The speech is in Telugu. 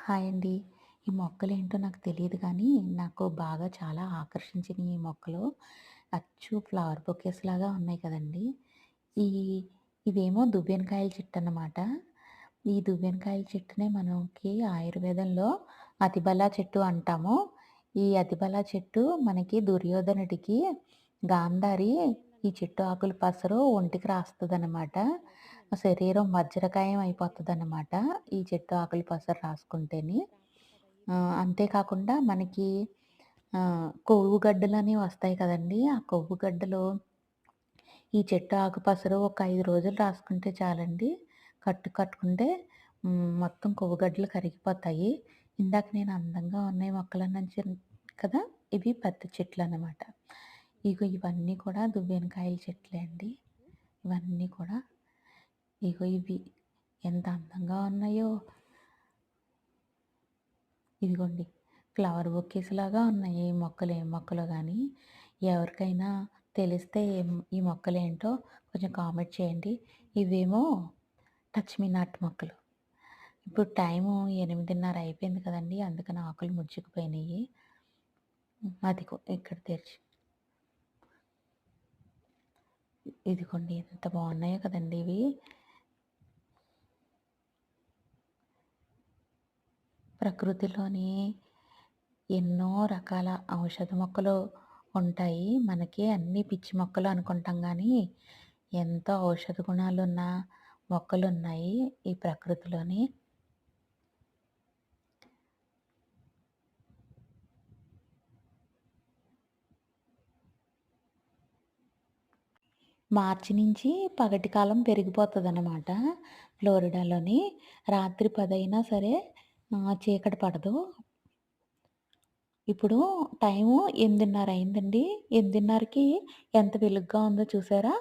హాయ్ అండి. ఈ మొక్కలేంటో నాకు తెలీదు కానీ, నాకు బాగా చాలా ఆకర్షించినియి ఈ మొక్కలు. అచ్చు ఫ్లవర్ బొకేస్‌లాగా ఉన్నాయి కదండీ! ఈ ఇవేమో దువ్వెనకాయల చెట్టన్నమాట. ఈ దువ్వెనకాయల చెట్టునే మనకి ఆయుర్వేదంలో అతిబల చెట్టు అంటాము. ఈ అతిబల చెట్టు మనకి దుర్యోధనుడికి గాంధారి ఈ చెట్టు ఆకులు పసరు ఒంటికి రాస్తదనమాట. శరీరం వజ్రకాయం అయిపోతదనమాట. ఈ చెట్టు ఆకులు పసరు రాసుకుంటేని. అంతే కాకుండా మనకి కొవ్వు గడ్డలని వస్తాయి కదండీ! ఆ కొవ్వు గడ్డలు ఈ చెట్టు ఆకుపసరు ఒక 5 రోజులు రాసుకుంటే చాలండి. కట్టుకుంటే మొత్తం కొవ్వు గడ్డలు కరిగిపోతాయి. ఇందాక నేను అందంగా ఉన్నాయి మొక్కలన్నాను కదా! ఇవి పెద్ద చెట్లనమాట. ఇగో ఇవన్నీ కూడా దువ్వెనకాయల చెట్లే అండి. ఇవన్నీ కూడా ఇగో ఇవి ఎంత అందంగా ఉన్నాయో. ఇదిగోండి ఫ్లవర్ బొకేస్‌లాగా ఉన్నాయి ఈ మొక్కలు ఏం మొక్కలో గానీ. ఎవరికైనా తెలిస్తే ఈ మొక్కలేంటో కొంచెం కామెంట్ చేయండి. ఇవేమో టచ్ మీ నాట్ మొక్కలు. ఇప్పుడు టైము 8:30 అయిపోయింది కదండీ! అందుకని ఆకులు ముడుచుకుపోయినియి. అదిగో ఇక్కడ తెరిచి ఇదిగోండి ఎంత బాగున్నాయో కదండీ ఇవి. ప్రకృతిలోని ఎన్నో రకాల ఔషధ మొక్కలు ఉంటాయి. మనకి అన్నీ పిచ్చి మొక్కలు అనుకుంటాం గానీ, ఎంతో ఔషధ గుణాలున్న మొక్కలున్నాయి ఈ ప్రకృతిలోని. మార్చి నుంచి పగటి కాలం పెరిగిపోతదనమాట ఫ్లోరిడాలోని. రాత్రి 10 అయినా సరే చీకటి పడదు. ఇప్పుడు టైము 8:30 అయిందండి. 8:30కి ఎంత వెలుగ్గా ఉందో చూసారా?